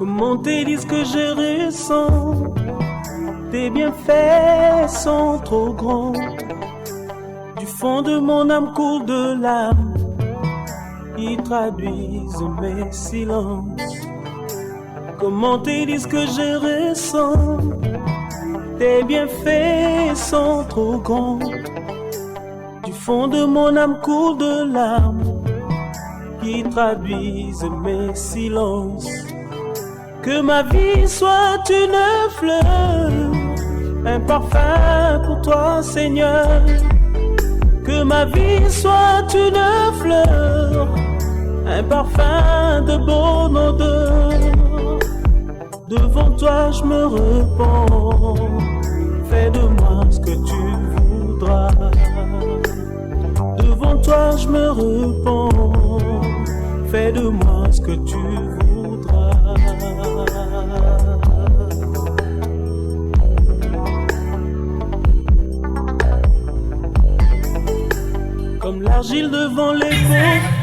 Comment te dire ce que je ressens? Tes bienfaits sont trop grands. Du fond de mon âme coule de larmes qui traduisent mes silences. Comment te dire ce que je ressens? Tes bienfaits sont trop grands. Du fond de mon âme coule de larmes qui traduisent mes silences. Que ma vie soit une fleur, un parfum pour toi, Seigneur. Que ma vie soit une fleur, un parfum de bonne odeur. Devant toi je me repens, fais de moi ce que tu voudras. Devant toi je me repens, fais de moi ce que tu voudras. Comme l'argile devant les pots.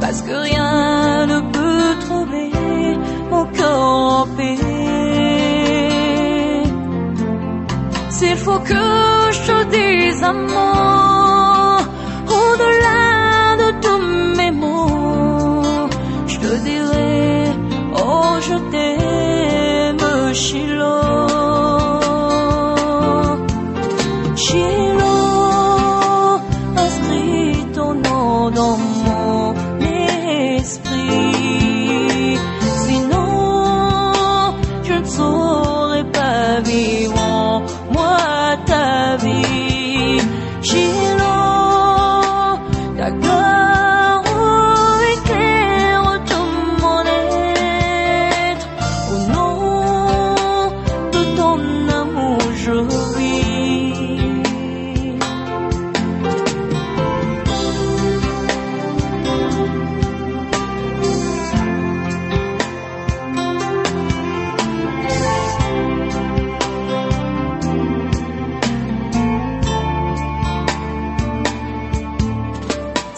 Parce que rien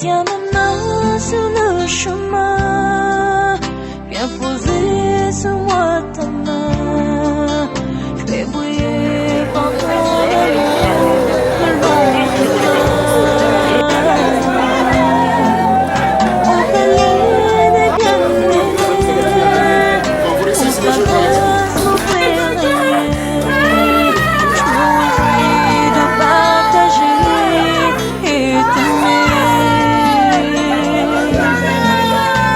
Tiens ma main sur le chemin, viens poser sur moi ta main. Je vais briller par ton amour le long du on va les gagner, on va s'offrir rien. Choisis de partager et t'aimer.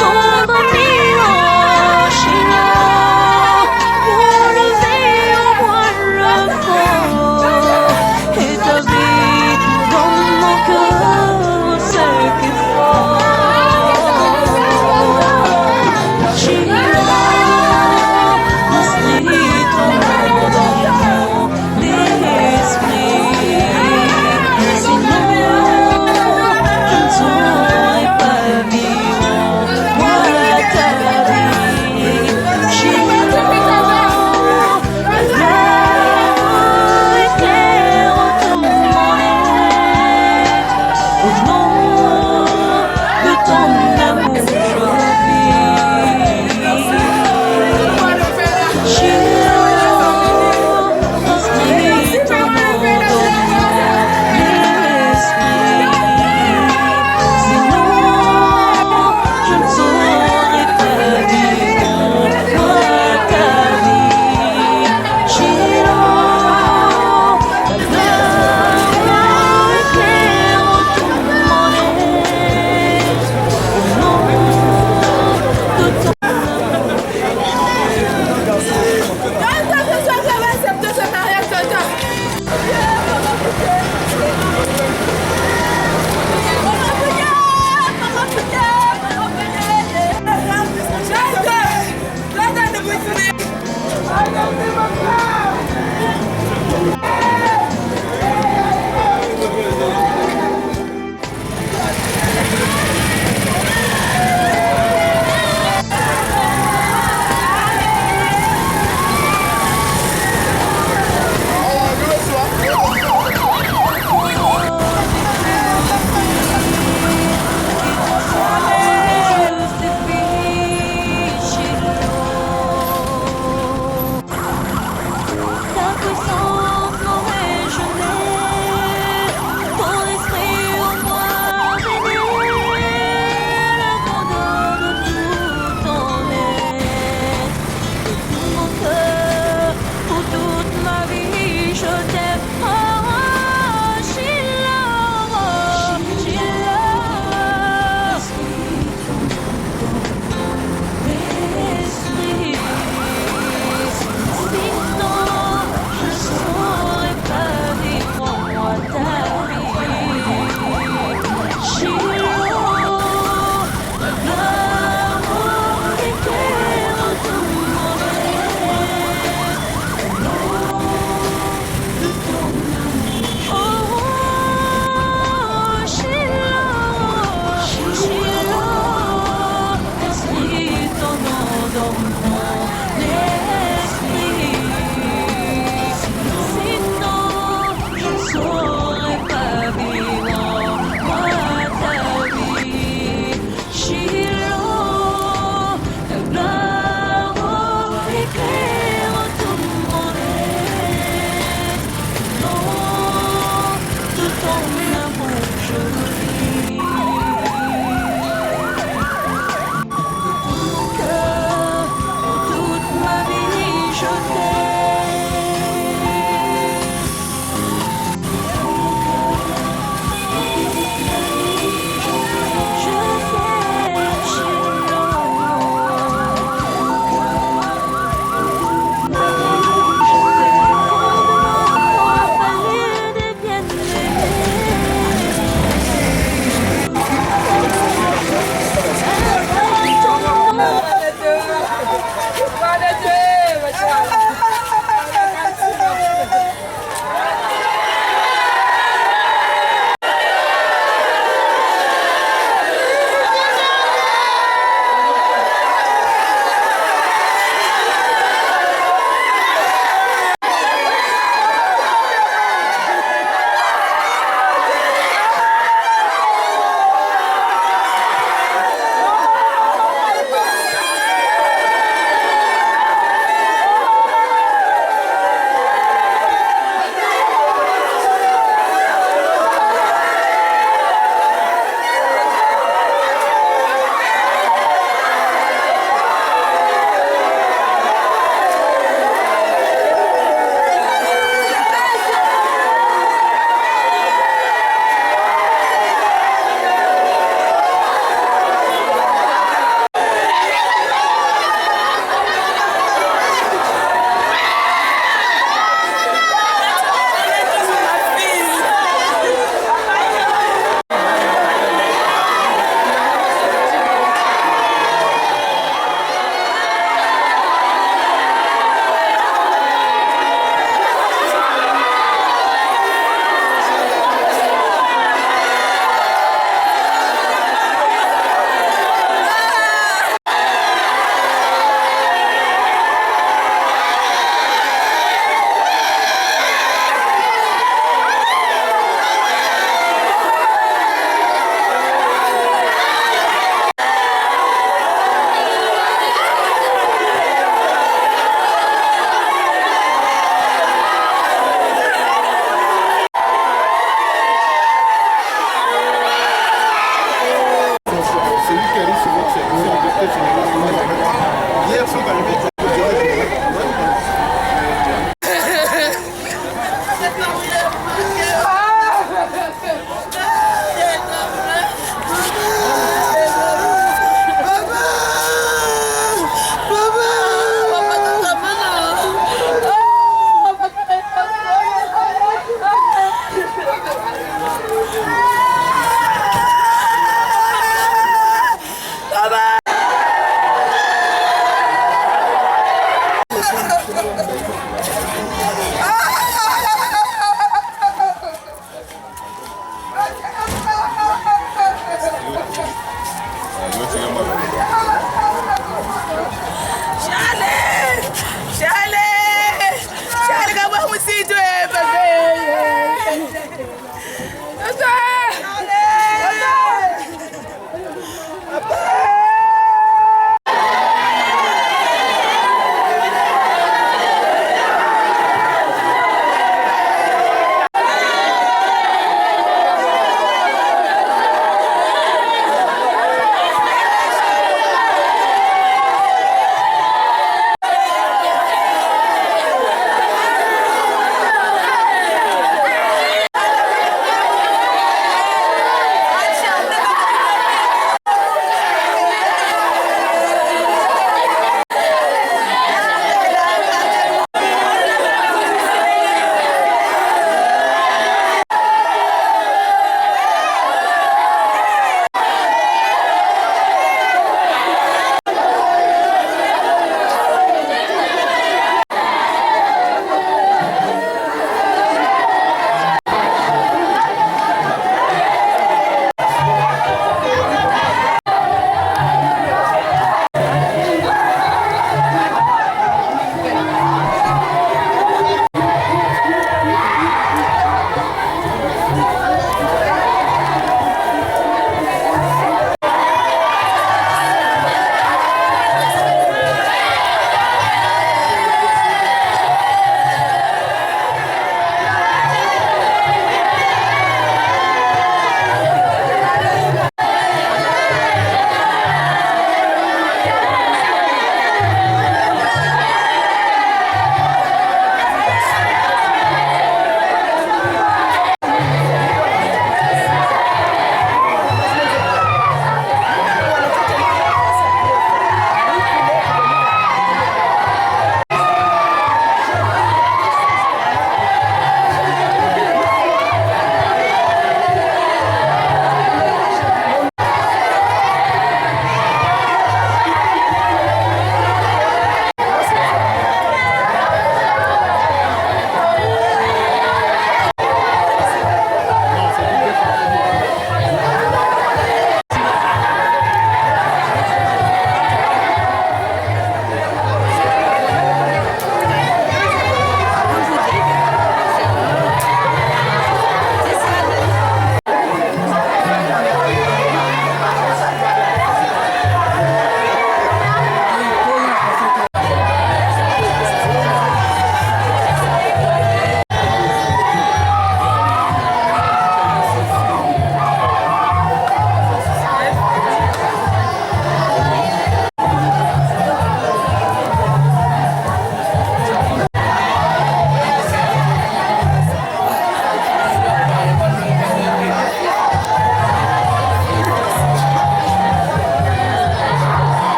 Ton ami en chinois,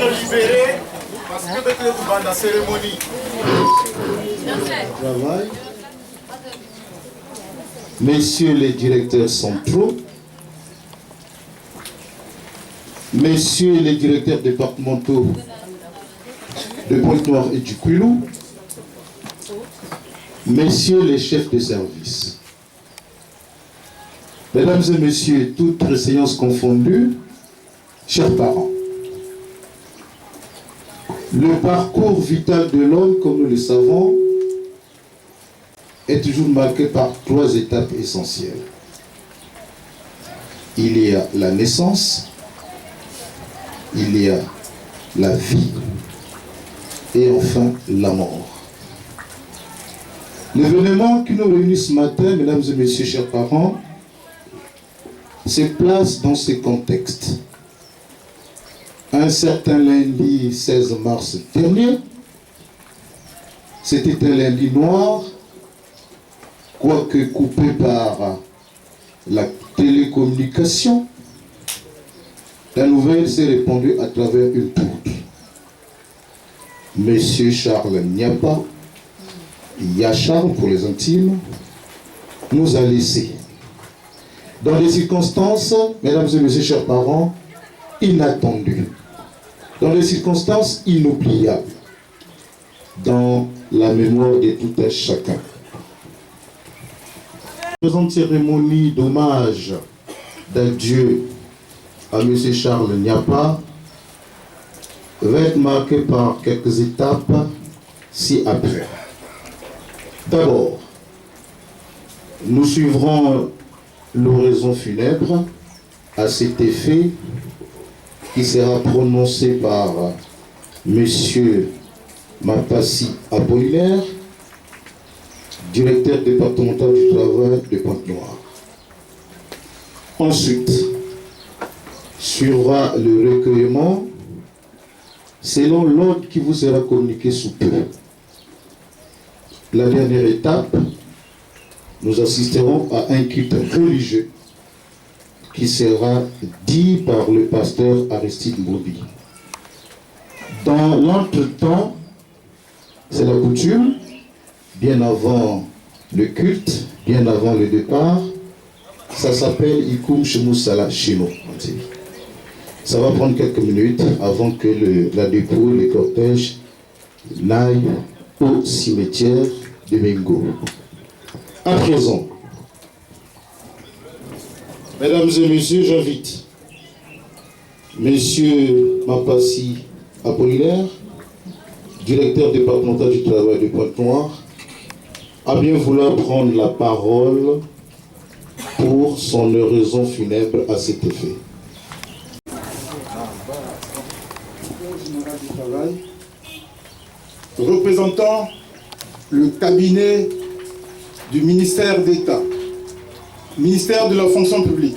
nous libérer parce que dès que vous dans la cérémonie. Travail. Messieurs les directeurs centraux, messieurs les directeurs départementaux de Pointe-Noire et du Kouilou, messieurs les chefs de service, mesdames et messieurs, toutes séances confondues, chers parents, le parcours vital de l'homme, comme nous le savons, est toujours marqué par 3 étapes essentielles. Il y a la naissance, il y a la vie et enfin la mort. L'événement qui nous réunit ce matin, mesdames et messieurs, chers parents, se place dans ce contexte. Un certain lundi 16 mars dernier, c'était un lundi noir, quoique coupé par la télécommunication, la nouvelle s'est répandue à travers une porte. Monsieur Charles Niapa, Yachar pour les intimes, nous a laissés. Dans des circonstances, mesdames et messieurs, chers parents, inattendues. Dans des circonstances inoubliables. Dans la mémoire de tout un chacun. La présente cérémonie d'hommage d'adieu à M. Charles Niapa va être marquée par quelques étapes ci-après. D'abord, nous suivrons l'oraison funèbre à cet effet qui sera prononcée par M. Mapassi Apollinaire, directeur départemental du travail de Pointe-Noire. Ensuite, suivra le recueillement selon l'ordre qui vous sera communiqué sous peu. La dernière étape, nous assisterons à un culte religieux qui sera dit par le pasteur Aristide Mbobi. Dans l'entretemps, c'est la coutume, bien avant le culte, bien avant le départ, ça s'appelle Ikoum Chemousala Chino. Ça va prendre quelques minutes avant que la dépouille, le cortège n'aille au cimetière de Mengo. À présent, mesdames et messieurs, j'invite Monsieur Mapassi Apollinaire, directeur départemental du travail de Pointe-Noire, à bien vouloir prendre la parole pour son oraison funèbre à cet effet. Général du travail, représentant le cabinet du ministère d'État, ministère de la fonction publique,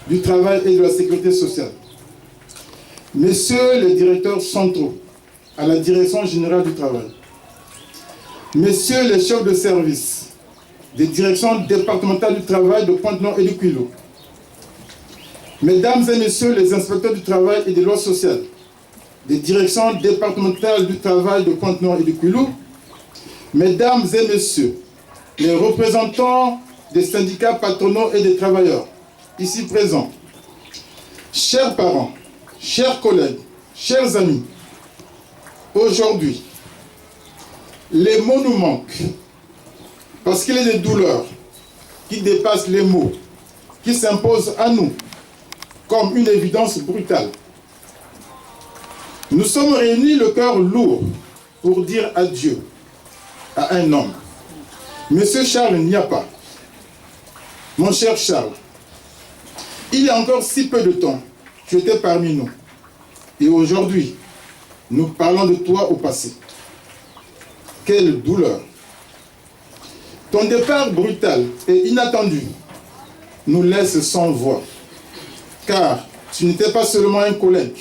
du travail et de la sécurité sociale, messieurs les directeurs centraux à la direction générale du travail, messieurs les chefs de service des directions départementales du travail de Pointe-Noire et du Kouilou, mesdames et messieurs les inspecteurs du travail et des lois sociales, des directions départementales du travail de Pointe-Noire et du Kouilou, mesdames et messieurs, les représentants des syndicats patronaux et des travailleurs, ici présents, chers parents, chers collègues, chers amis, aujourd'hui, les mots nous manquent, parce qu'il y a des douleurs qui dépassent les mots, qui s'imposent à nous, comme une évidence brutale. Nous sommes réunis le cœur lourd pour dire adieu à un homme. Monsieur Charles Niapa, mon cher Charles, il y a encore si peu de temps, tu étais parmi nous. Et aujourd'hui, nous parlons de toi au passé. Quelle douleur! Ton départ brutal et inattendu nous laisse sans voix. Car tu n'étais pas seulement un collègue,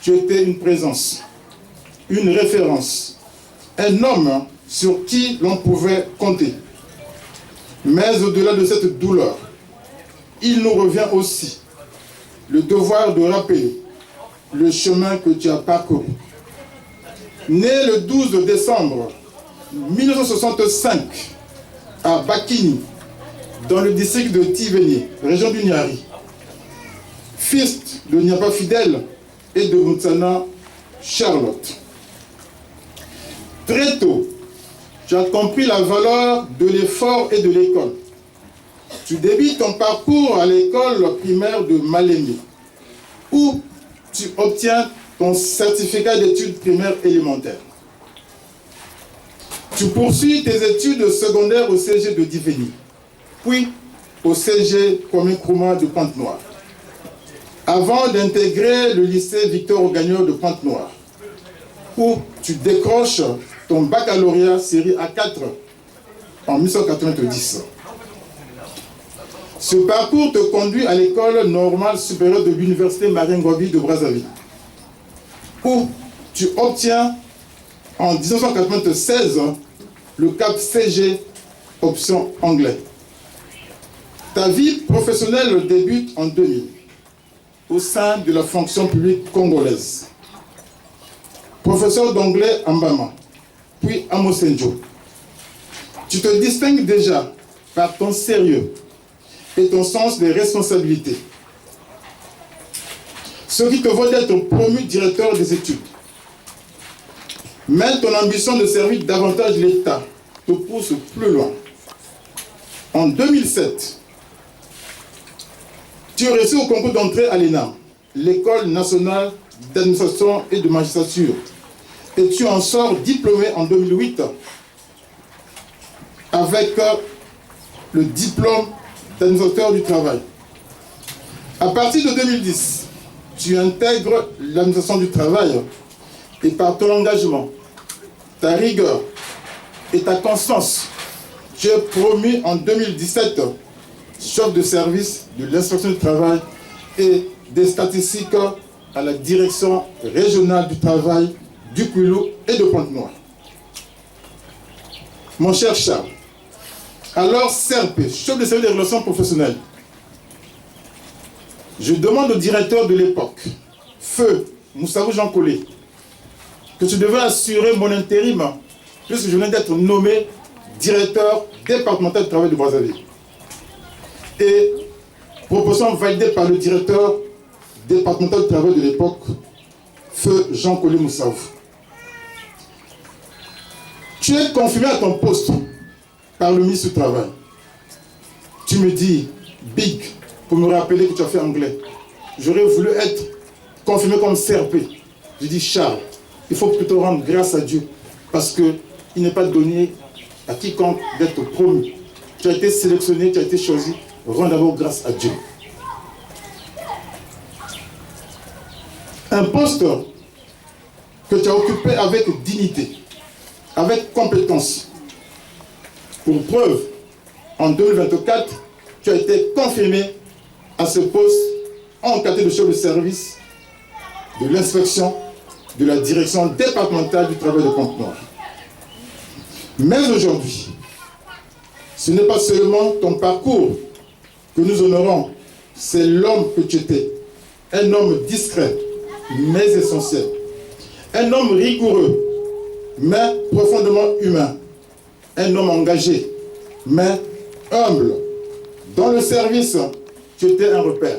tu étais une présence, une référence, un homme sur qui l'on pouvait compter. Mais au-delà de cette douleur, il nous revient aussi le devoir de rappeler le chemin que tu as parcouru. Né le 12 décembre 1965 à Bakini, dans le district de Tiveni, région du Niari, fils de Nyapa Fidèle et de Moutsana Charlotte. Très tôt, tu as compris la valeur de l'effort et de l'école. Tu débutes ton parcours à l'école primaire de Malémé, où tu obtiens ton certificat d'études primaires élémentaires. Tu poursuis tes études secondaires au CG de Diveni, puis au CG Kwame Nkrumah de Pointe-Noire, avant d'intégrer le lycée Victor Gagnon de Pointe-Noire, où tu décroches ton baccalauréat série A4 en 1990. Ce parcours te conduit à l'école normale supérieure de l'université Maringobi de Brazzaville, où tu obtiens en 1996 le CAP CG option anglais. Ta vie professionnelle débute en 2000 au sein de la fonction publique congolaise. Professeur d'anglais à Mbama, puis à Mosenjo. Tu te distingues déjà par ton sérieux et ton sens des responsabilités, ce qui te vaut d'être promu directeur des études. Mais ton ambition de servir davantage l'État te pousse plus loin. En 2007, tu réussis au concours d'entrée à l'ENAM, l'École nationale d'administration et de magistrature, et tu en sors diplômé en 2008 avec le diplôme d'administrateur du travail. À partir de 2010, tu intègres l'administration du travail et par ton engagement, ta rigueur et ta constance, tu es promu en 2017 chef de service de l'inspection du travail et des statistiques à la direction régionale du travail du Kwilu et de Pointe-Noire. Mon cher Charles, alors CRP, chef de service des relations professionnelles, je demande au directeur de l'époque, Feu Moussavou Jean Collet, que tu devais assurer mon intérim, puisque je venais d'être nommé directeur départemental du travail de Brazzaville. Et proposition validée par le directeur départemental du travail de l'époque, Feu Jean Collet Moussavou. Tu es confirmé à ton poste par le ministre du Travail. Tu me dis, Big, pour me rappeler que tu as fait anglais. J'aurais voulu être confirmé comme CRP. Je dis, Charles, il faut plutôt rendre grâce à Dieu, parce qu'il n'est pas donné à quiconque d'être promu. Tu as été sélectionné, tu as été choisi, rends d'abord grâce à Dieu. Un poste que tu as occupé avec dignité, avec compétence. Pour preuve, en 2024, tu as été confirmé à ce poste en qualité de chef de service de l'inspection de la direction départementale du travail de Pointe-Noire. Mais aujourd'hui, ce n'est pas seulement ton parcours que nous honorons, c'est l'homme que tu étais. Un homme discret, mais essentiel. Un homme rigoureux, mais profondément humain. Un homme engagé, mais humble. Dans le service, tu étais un repère.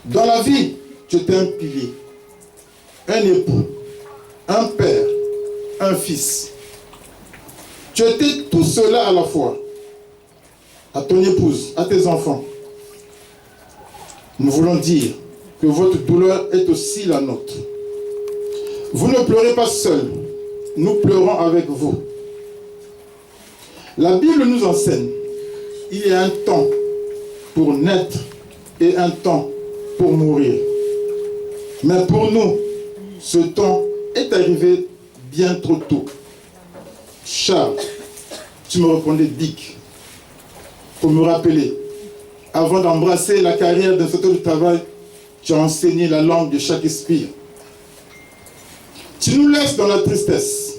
Dans la vie, tu étais un pilier, un époux, un père, un fils. Tu étais tout cela à la fois, à ton épouse, à tes enfants. Nous voulons dire que votre douleur est aussi la nôtre. Vous ne pleurez pas seul, nous pleurons avec vous. La Bible nous enseigne, il y a un temps pour naître et un temps pour mourir. Mais pour nous, ce temps est arrivé bien trop tôt. Charles, tu me répondais Dick, pour me rappeler, avant d'embrasser la carrière d'inspecteur du travail, tu as enseigné la langue de Shakespeare. Tu nous laisses dans la tristesse.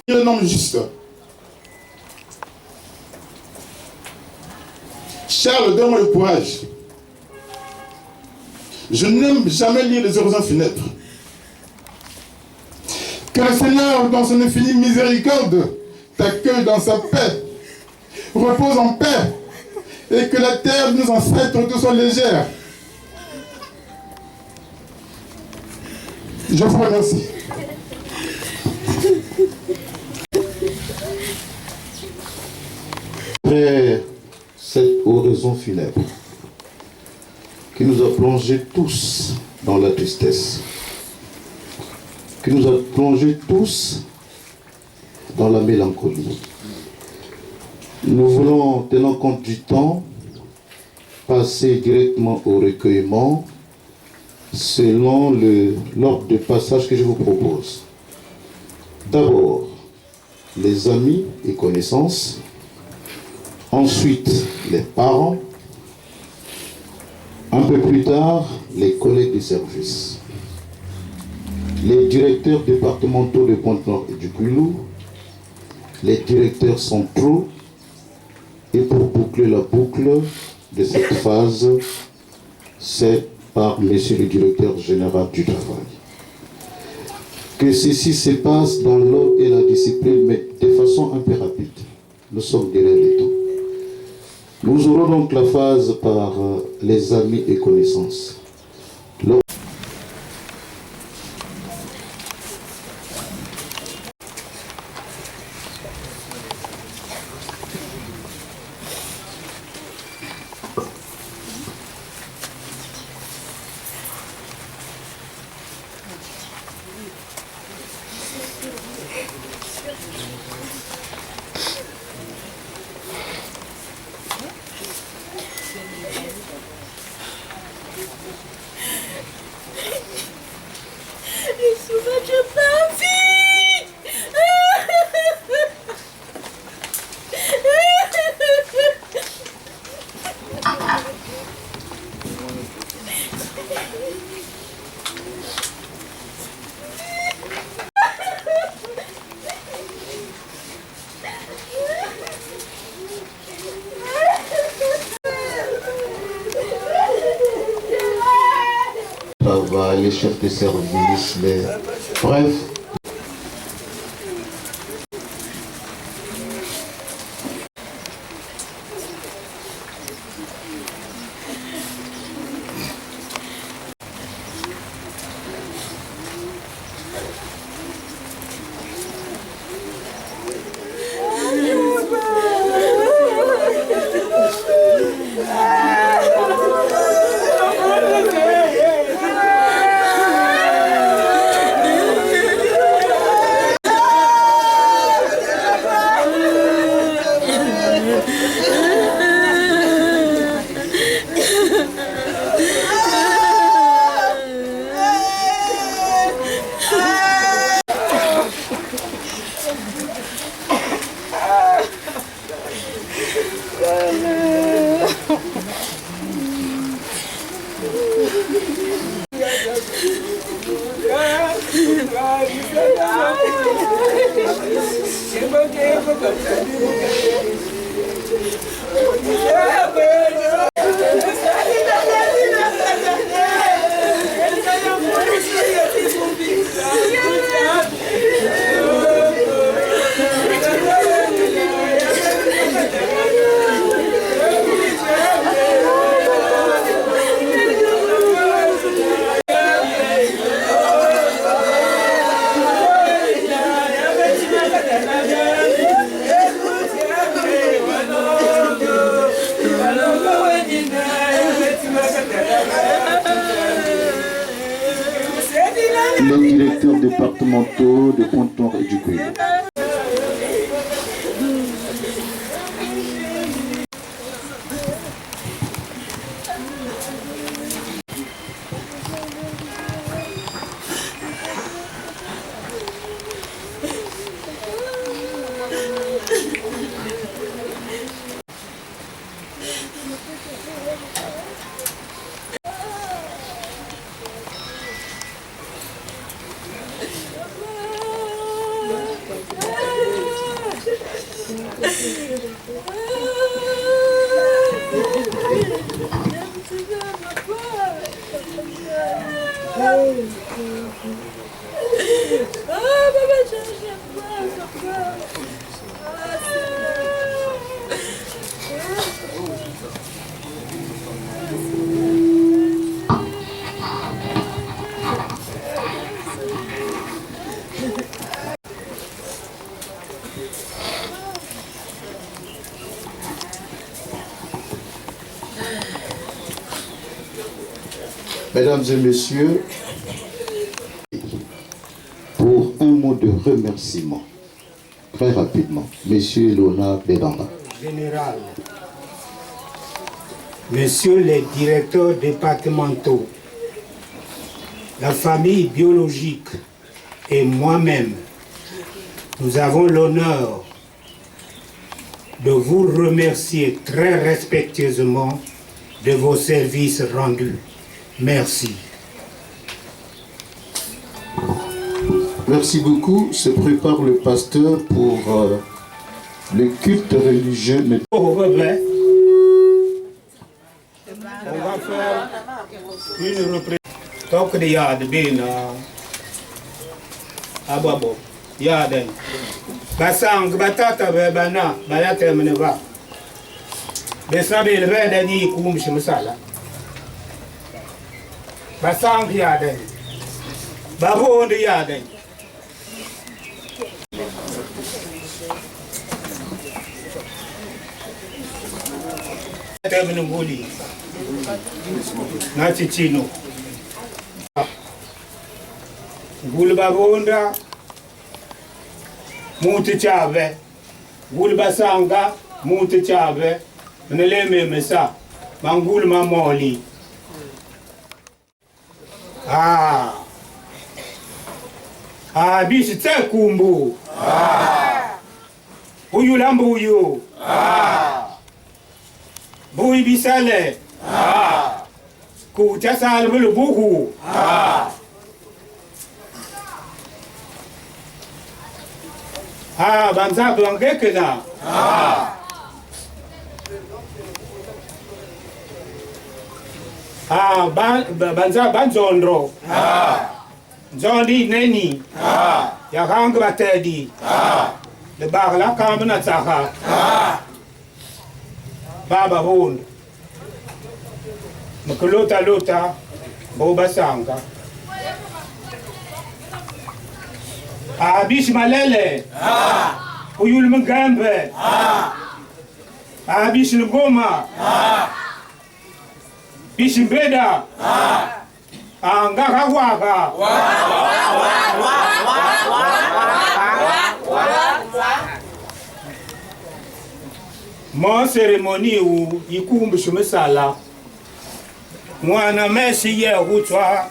Un homme juste. Charles, donne-moi le courage. Je n'aime jamais lire les oraisons funèbres. Que le Seigneur, dans son infinie miséricorde, t'accueille dans sa paix. Repose en paix. Et que la terre de nos ancêtres te soit légère. Je vous remercie. Après cette oraison funèbre qui nous a plongés tous dans la tristesse, qui nous a plongés tous dans la mélancolie, nous voulons, tenant compte du temps, passer directement au recueillement selon l'ordre de passage que je vous propose. D'abord, les amis et connaissances, ensuite les parents, un peu plus tard, les collègues de service, les directeurs départementaux de Pointe-Noire et du Kwilu, les directeurs centraux, et pour boucler la boucle de cette phase, c'est par Monsieur le directeur général du travail. Que ceci se passe dans l'ordre et la discipline, mais de façon un peu rapide. Nous sommes derrière les temps. Nous aurons donc la phase par les amis et connaissances. Les chefs de service, bref. Les directeurs départementaux de Pointe-Noire et du Kwilu. Mesdames et messieurs, pour un mot de remerciement, très rapidement, Monsieur Lona Bedanga. Général, Messieurs les directeurs départementaux, la famille biologique et moi-même, nous avons l'honneur de vous remercier très respectueusement de vos services rendus. Merci. Merci beaucoup. Se prépare le pasteur pour le culte religieux. On va faire une reprise. Donc, il y a des bines à Babo. Il y a des Bassang, Batata, Bana, Bayata Meneva. Bessabe, le verre d'Ani, Koum, Shimusala. Bassang, il y a des Babo, il y a des Nguli na Chichino Nguli Babonda Muti Chave Nguli Basanga Muti Chave Neleme Mesa Manguli Mamoli Bishi Kumbu Uyu Lambuyu Bui bisale, kucha salve le buhu, banza blanque que na, banza banzondro, zondi neni, ya hang batedi, le bar la kamna tsaha. Baba Hund Makulota Lota Boba Sanga Bish Malele Uyul Mugambe Bish Ngoma Bish Mbeda Ngakawaga Mon cérémonie où il coumbe sur me sala. Moi, na merci hier ou toi.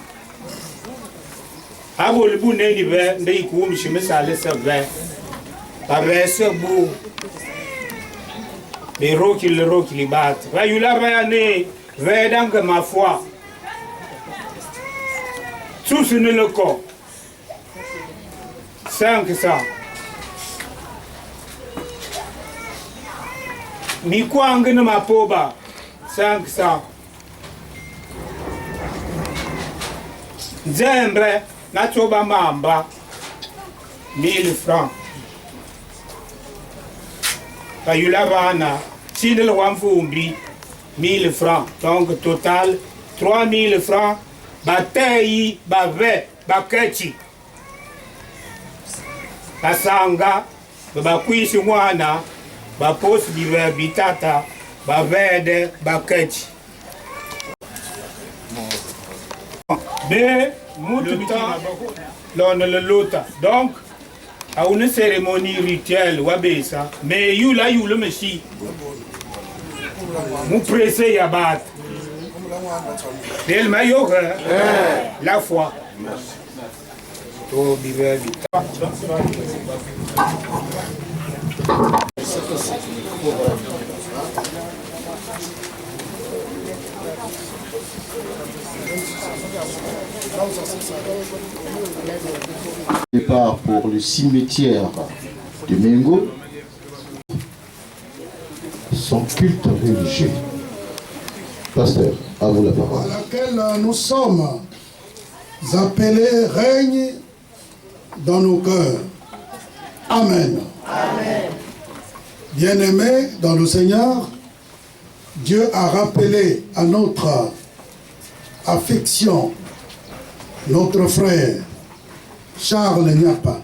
Abo le bout n'est l'hiver, il coumbe sur me sala, c'est vrai. Avec ce bout, les rocs qui battent. Va y la année, va donc ma foi. Tout ce n'est le corps. 500. Mikwanga na mapoba 500 Nzembe na choba mamba 1000 francs Payula vana Sinel Wamfumbi 1000 francs donc total 3000 francs Batayi bave bakechi Basanga bakwisi mwana ba poste d'hiver bitata ba vede ba kechi mais le temps l'on le lota donc à une cérémonie rituelle wabesa mais you le messi mu pressé ya bat del mayo la foi to d'hiver bitata Départ pour le cimetière de Mengo, son culte religieux. Pasteur, à vous la parole. À laquelle nous sommes appelés règnent dans nos cœurs. Amen. Amen. Bien-aimés dans le Seigneur, Dieu a rappelé à notre affection notre frère Charles Niapa.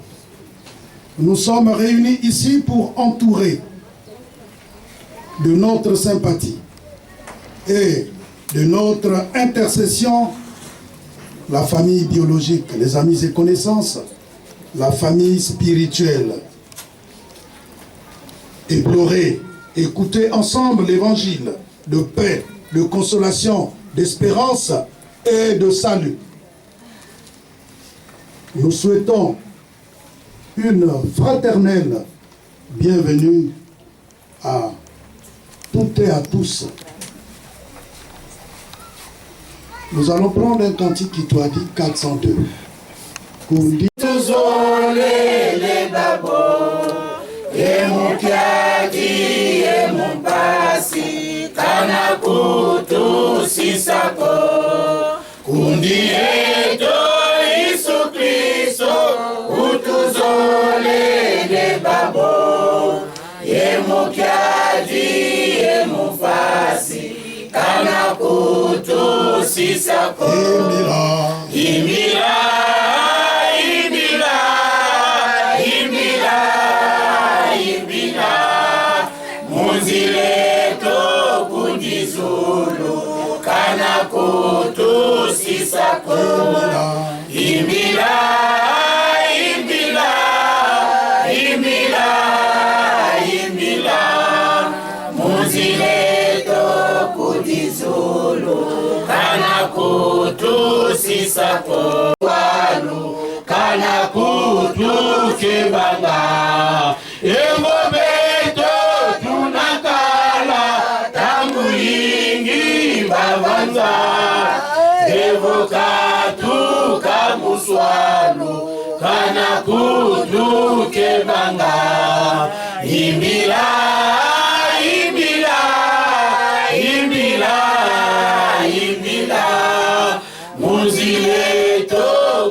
Nous sommes réunis ici pour entourer de notre sympathie et de notre intercession la famille biologique, les amis et connaissances, la famille spirituelle. Et pleurer, écouter ensemble l'évangile de paix, de consolation, d'espérance et de salut. Nous souhaitons une fraternelle bienvenue à toutes et à tous. Nous allons prendre un cantique qui doit dire 402. Kundi les babos, et mon kiadi, et mon pasi, kanakutu sisako, kundi eto Isu Kristo, utuzole les babos, et mon kiadi, et mon pasi, kanakutu sisako, imila. Kutu sisako imila imila imila imila muzileto kudizulu kana kutu sisako walu kana kutu kebanga emobeto tunakala tangu ingi bavanza evokatu kamuswalu kana kutu kebanga imila imila imila imila muzileto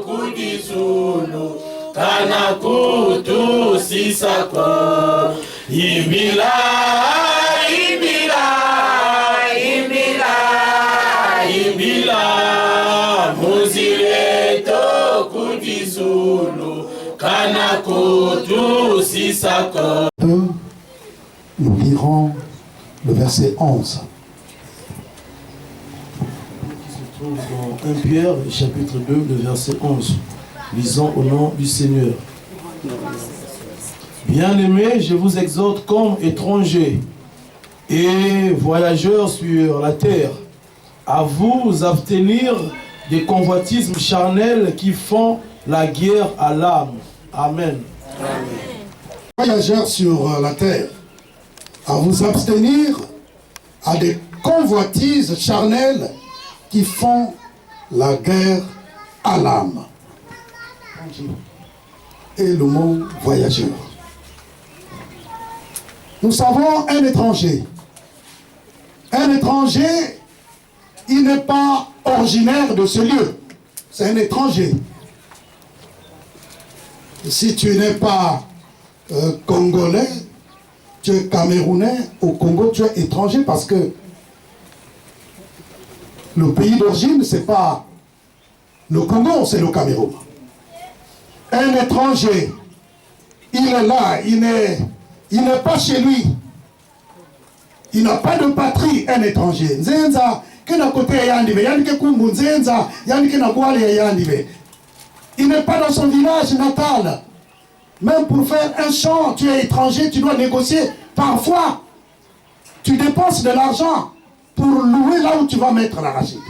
kudizulu kana kutu sisako imila imila imila imila muzileto kudizulu kana kutu sisako. Nous lirons le verset 11. Qui se trouve dans 1 Pierre, chapitre 2, le verset 11. Lisons au nom du Seigneur. Bien-aimés, je vous exhorte comme étrangers et voyageurs sur la terre, à vous abstenir des convoitismes charnels qui font la guerre à l'âme. Amen. Voyageurs sur la terre, à vous abstenir à des convoitises charnelles qui font la guerre à l'âme. Et le mot voyageur. Nous savons un étranger. Un étranger, il n'est pas originaire de ce lieu. C'est un étranger. Si tu n'es pas congolais, tu es camerounais, au Congo, tu es étranger parce que le pays d'origine, c'est pas le Congo, c'est le Cameroun. Un étranger, il est là, il n'est pas chez lui. Il n'a pas de patrie, un étranger. Nzenza, kena kote yandive, yandike kumbu nzenza, yandike na gwale yandive. Il n'est pas dans son village natal. Même pour faire un champ, tu es étranger, tu dois négocier. Parfois, tu dépenses de l'argent pour louer là où tu vas mettre l'arachide.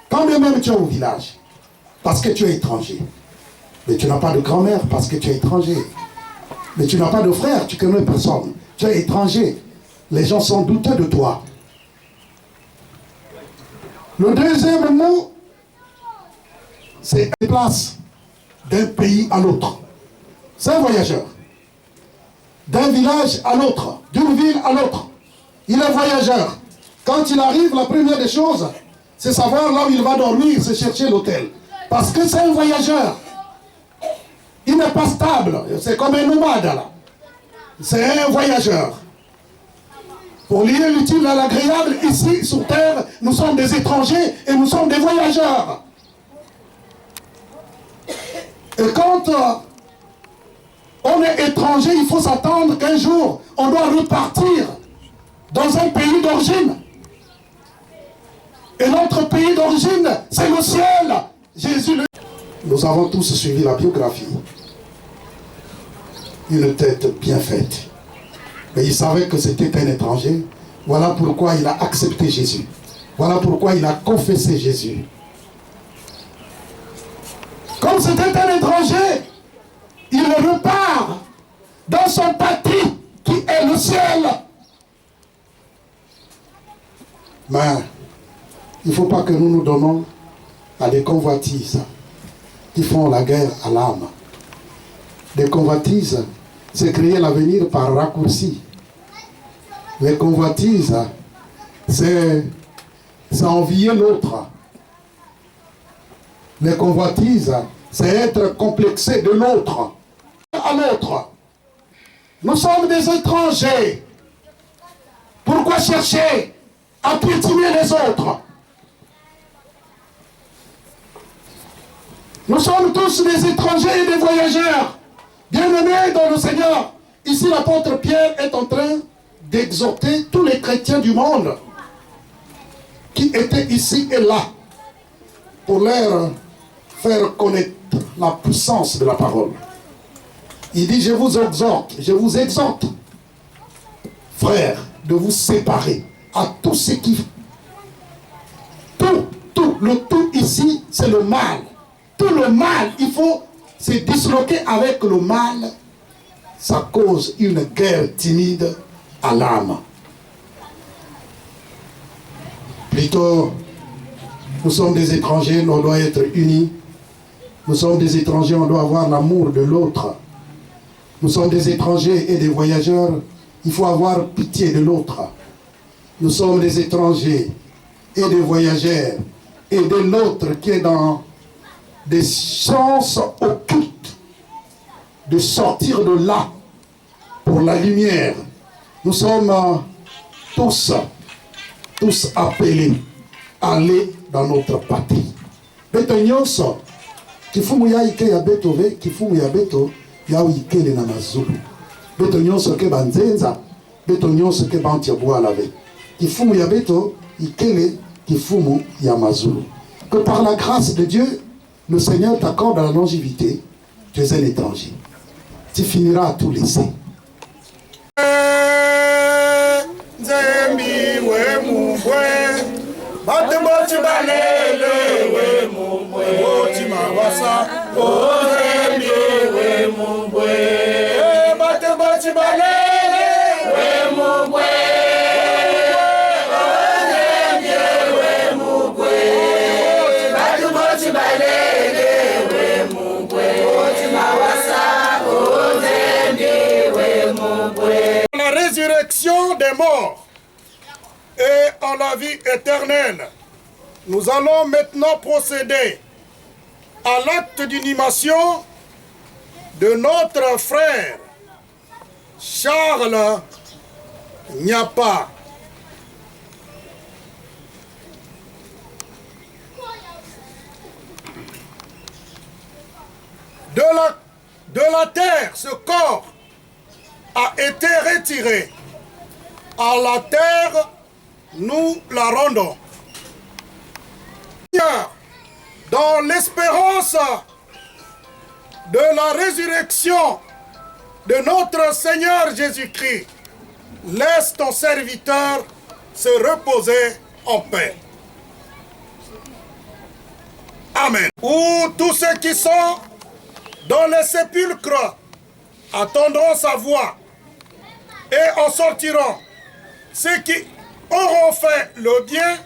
Quand bien même tu es au village, parce que tu es étranger. Mais tu n'as pas de grand-mère parce que tu es étranger. Mais tu n'as pas de frère, tu connais personne. Tu es étranger. Les gens sont douteux de toi. Le deuxième mot, c'est une place d'un pays à l'autre. C'est un voyageur. D'un village à l'autre, d'une ville à l'autre. Il est voyageur. Quand il arrive, la première des choses, c'est savoir là où il va dormir, c'est chercher l'hôtel. Parce que c'est un voyageur. Il n'est pas stable. C'est comme un nomade là. C'est un voyageur. Pour lier l'utile à l'agréable, ici sur terre, nous sommes des étrangers et nous sommes des voyageurs. Et quand on est étranger, il faut s'attendre qu'un jour, on doit repartir dans un pays d'origine. Et notre pays d'origine, c'est le ciel. Jésus le... Nous avons tous suivi la biographie. Une tête bien faite. Mais il savait que c'était un étranger. Voilà pourquoi il a accepté Jésus. Voilà pourquoi il a confessé Jésus. Comme c'était un étranger, il repart dans son patrie qui est le ciel. Mais il ne faut pas que nous nous donnons à des convoitises qui font la guerre à l'âme. Des convoitises, c'est créer l'avenir par raccourci. Les convoitises, c'est envier l'autre. Les convoitises, c'est être complexé de l'autre. À l'autre. Nous sommes des étrangers. Pourquoi chercher à piétiner les autres? Nous sommes tous des étrangers et des voyageurs. Bien-aimés dans le Seigneur. Ici, l'apôtre Pierre est en train d'exhorter tous les chrétiens du monde qui étaient ici et là pour leur faire connaître la puissance de la parole. Il dit, je vous exhorte, frères, de vous séparer à tous ceux qui... Le tout ici, c'est le mal. Tout le mal, il faut se disloquer avec le mal. Ça cause une guerre timide à l'âme. Plutôt, nous sommes des étrangers, on doit être unis. Nous sommes des étrangers, on doit avoir l'amour de l'autre. Nous sommes des étrangers et des voyageurs, il faut avoir pitié de l'autre. Nous sommes des étrangers et des voyageurs et de l'autre qui est dans des sens occultes, de sortir de là pour la lumière. Nous sommes tous appelés à aller dans notre patrie. Beto nyonso, kifumu ya ike ya beto ve, kifumu ya beto ya uikele na mazulu. Beto nyonso ke banzenza, beto nyonso ke bantiabua lave. Kifumu ya beto, ikele kifumu ya mazulu. Que par la grâce de Dieu, le Seigneur t'accorde la longévité. Tu es un étranger. Tu finiras à tout laisser. La résurrection des morts et en la vie éternelle. Nous allons maintenant procéder à l'acte d'inhumation de notre frère Charles Nyapa. De la terre, ce corps a été retiré. À la terre, nous la rendons. Dans l'espérance de la résurrection de notre Seigneur Jésus-Christ, laisse ton serviteur se reposer en paix. Amen. Où tous ceux qui sont dans les sépulcres attendront sa voix et en sortiront. Ceux qui auront fait le bien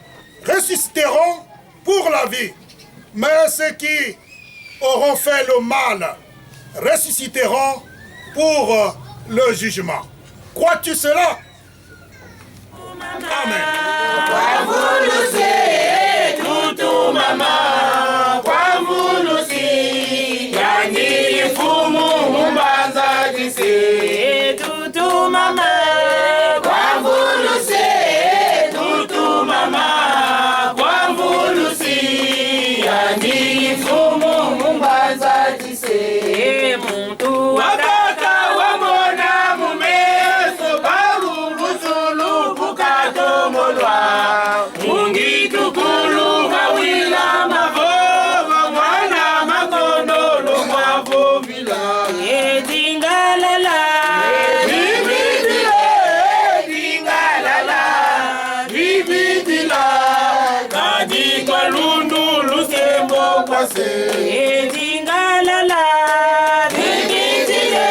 ressusciteront pour la vie, mais ceux qui auront fait le mal ressusciteront pour le jugement. Crois-tu cela? Amen. Kwa vous le savez, tout maman, kwa vous kwase. Edingalala, bibidile,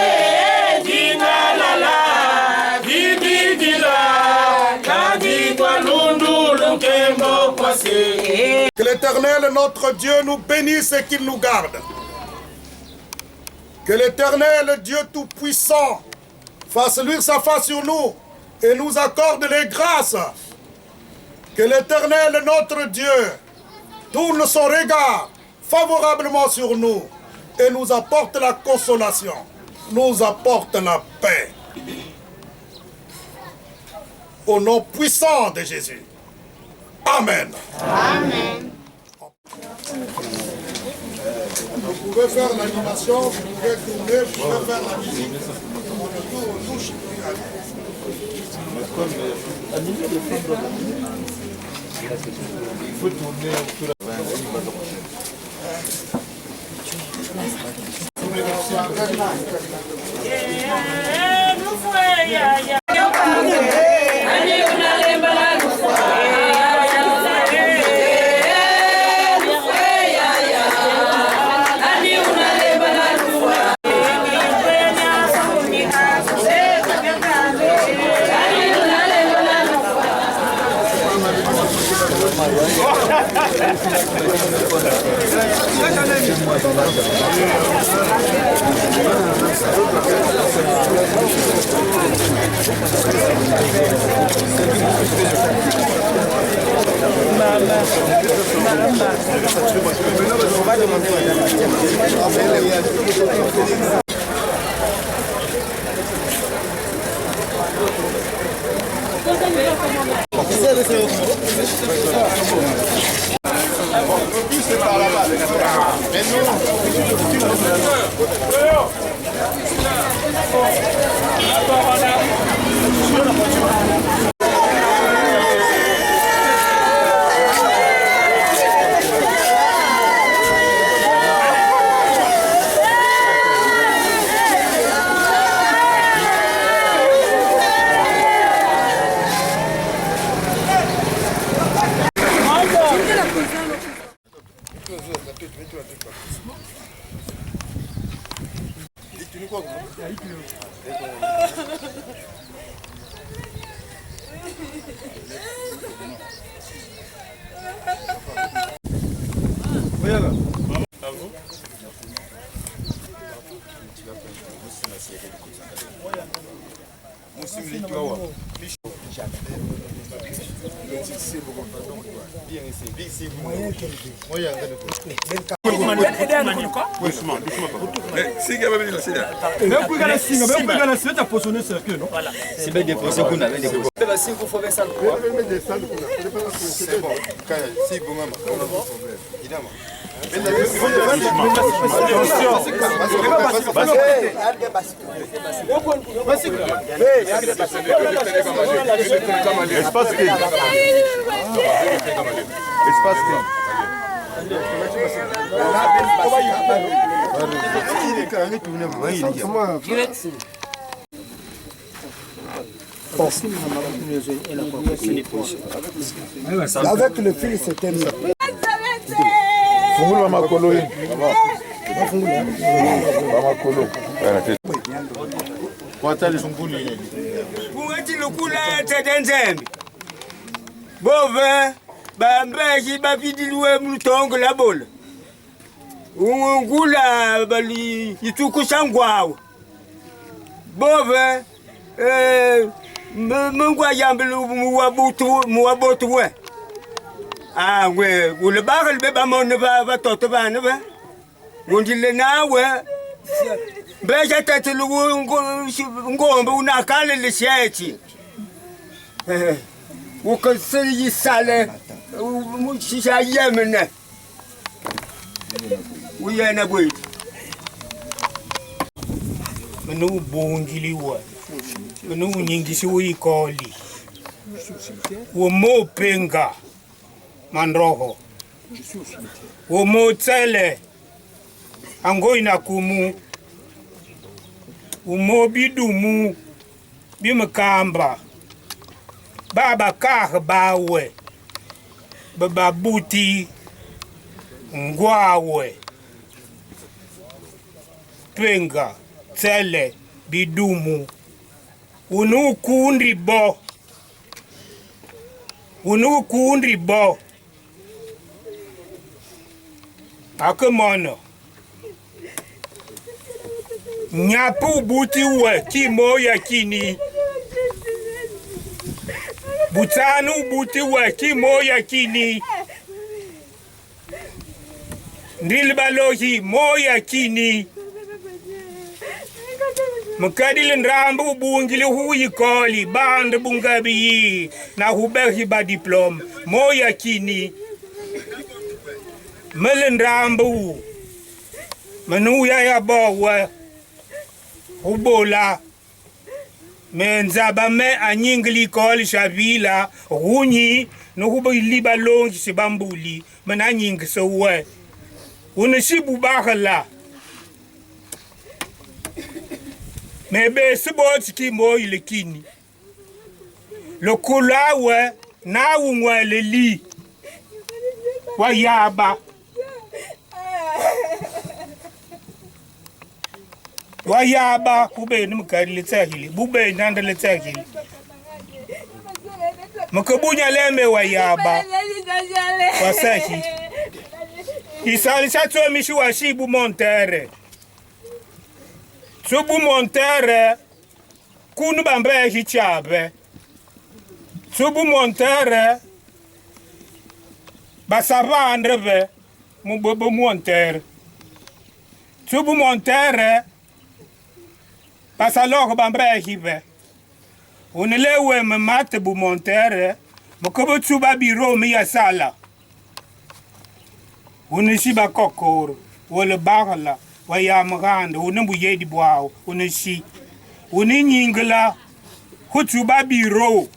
edingalala, bibidila, kadikwa lundu lunkembo kwase. Que l'Éternel, notre Dieu, nous bénisse et qu'il nous garde. Que l'Éternel, Dieu Tout-Puissant, fasse luire sa face sur nous et nous accorde les grâces. Que l'Éternel, notre Dieu, tourne son regard favorablement sur nous et nous apporte la consolation, nous apporte la paix. Au nom puissant de Jésus. Amen. Amen. Vous pouvez faire l'animation, vous pouvez tourner, vous pouvez faire la musique. On touche. Il faut tourner autour de Avec le fil, c'est terminé. Bove bambeji bapidiliwe mlutongo la bola ungula bali itukusha ngwawe bove mungwa yambelu muwabotu we we ule bagal be bamone ba toto bana ba ngundile nawe beja tatelu ngombe unakale lishechi ukasiri sale shisha yemene uyena bwiti manu bongiliwa manu nyingisi uikoli womo penga manroho womo tsele angoina kumu umo bidumu bimkamba baba kah bawe baba buti ngwawe twenga tsele bidumu unukundi bo akemono nyapu buti we kimo yakini butanu buti we kimo yakini ndilbalohi mo yakini mkadil ndrambu bungili huyi koli band bungabi na hubehi ba diplom mo yakini melendrambu manu ya bawa hubola menzaba me anyingli koli shavila hunyi no hubo liba longi sibambuli menanying sowe unashibu bakala mebe sibot ki mo ilekini lokulawe na unweleli wayaba bube nimkari letsahili bube nanda letsahili mkabunya leme wayaba wasahi isali chato mishi washibu montere subu montere kunu bambe hichabe subu montere basavandrebe mubobo montere subu montere basaloko bambe hibe unelewe memate bu montere mokobo tsuba biro mi yasala unishiba kokoro wole bagala wayamganda unembu yedi bwao unishi uninyingla hutuba biro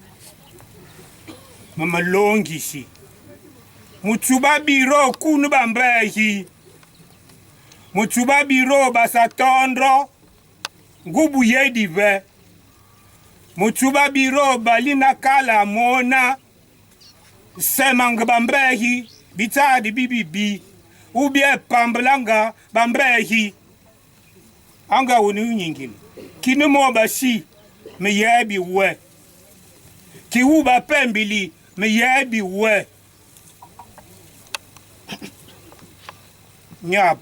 mamalongishi mutuba biro kunu bambehi mutuba biro basatondro ngubu yedi ve mutuba biro balina kala mona semang bambehi bitadi bibibi ubie pamblanga bambehi anga woni nyingil kini mo bashi me yebi we ki uba pembili me yebi we nyap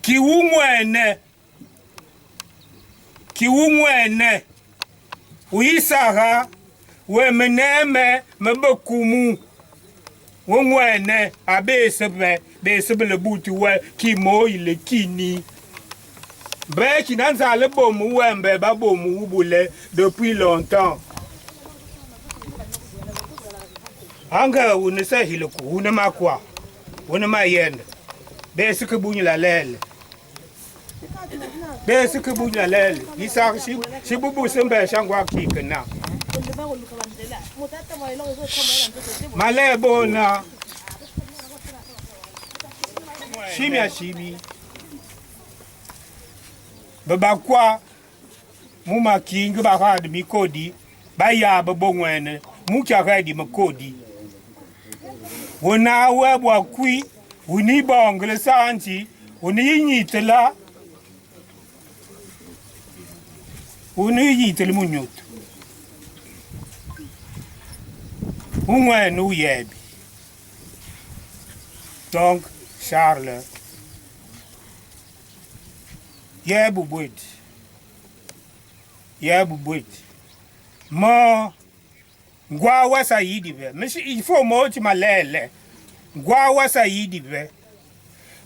ki umwene uyisaha we meneme mebekumu wongwene abesebe le buti we ki mo ile kini be ki nanza le bomu wembe ba bomu ubule depuis longtemps anga unese hile ku una makwa una mayende be sike bunya la lele be sike bunya la lele isa si bubu sembe shangwa kikena malebona shimi babakwa muma kinga bahad mikodi baya babongwene mucha gadi makodi wona webwa kwi uni bongle santi uni nyitela munyut Ungwene uyebi. Donc, Charles, yebu bwit. Ma, ngwa wasa yidi be. Mishi, il faut moti malele. Ngwa wasa yidi be.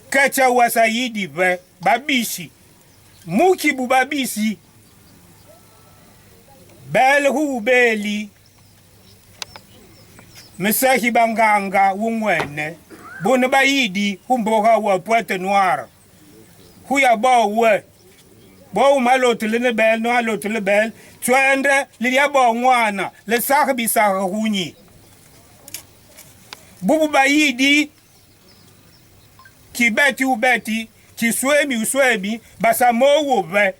Kacha wasa yidi be. Babishi. Muki bu babisi. Bel hu beli. Mesahi banganga wungwene. Bone bayidi humboga wa pointe noire. Huya ba we. Bo malote le bel no alote le bel. Twende liya ba ngwana le sahibi sahunyi. Bubu bayidi ki beti ubeti ki swemi basa mo wobe.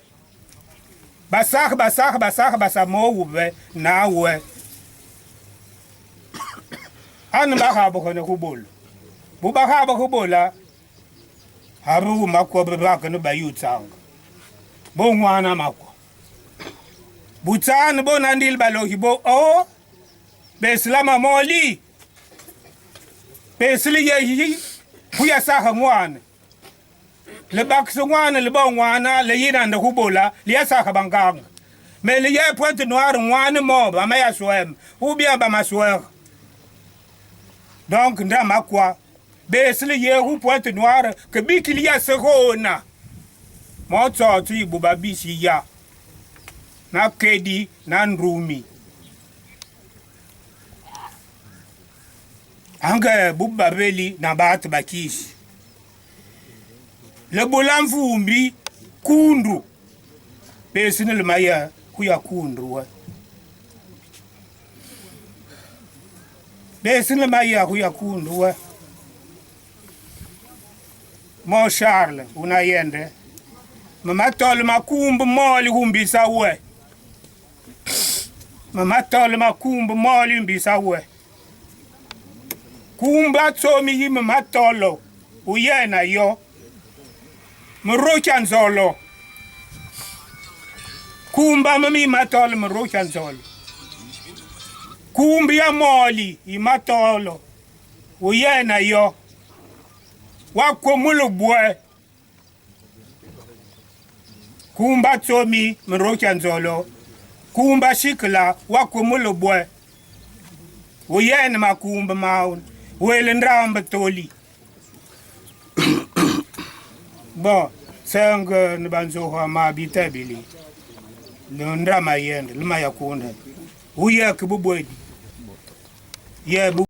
Basa mo wobe na we. An ba ha bo ne kubul Bubaka bakubola. Habu makwa babaka no bayutang. Bongwana makwa. Butan bo nandil balohi bo o. Beslama moli. Besli yehi. Puya saha ngwana. Le bakso ngwana le bo ngwana le yina nda kubola le saha banganga. Mais le yé pointe noire ngwana mo ba maya swem. Ou bien ba maswer. Donc nda makwa. Besli yehu pointe noire que bikili ya serona. Moto tu buba bisi ya. Na kedi na nrumi. Anga buba beli na bat bakish. Le bolan fumbi kundu. Besli le maya kuya kundu wa. Besli le maya kuya kundu wa. Mo Charles, unayende. Mama tol makumbu moli humbisa we. Mama tol makumbu moli humbisa we. Kumba tsomi yi mama tolo. Uyena yo. Mrochan zolo. Kumba mami matolo mrochan zolo. Kumbi ya moli imatolo. Uyena yo. Wako mulu bwe. Kumba tsomi mrocha nzolo. Kumba shikla wako mulu bwe. Uyene makumba maun. Wele ndraamba toli. Bon, senga nbanzo ma bitabili. Ndrama yende, luma yakunda. Uye kububwedi. Ye bu.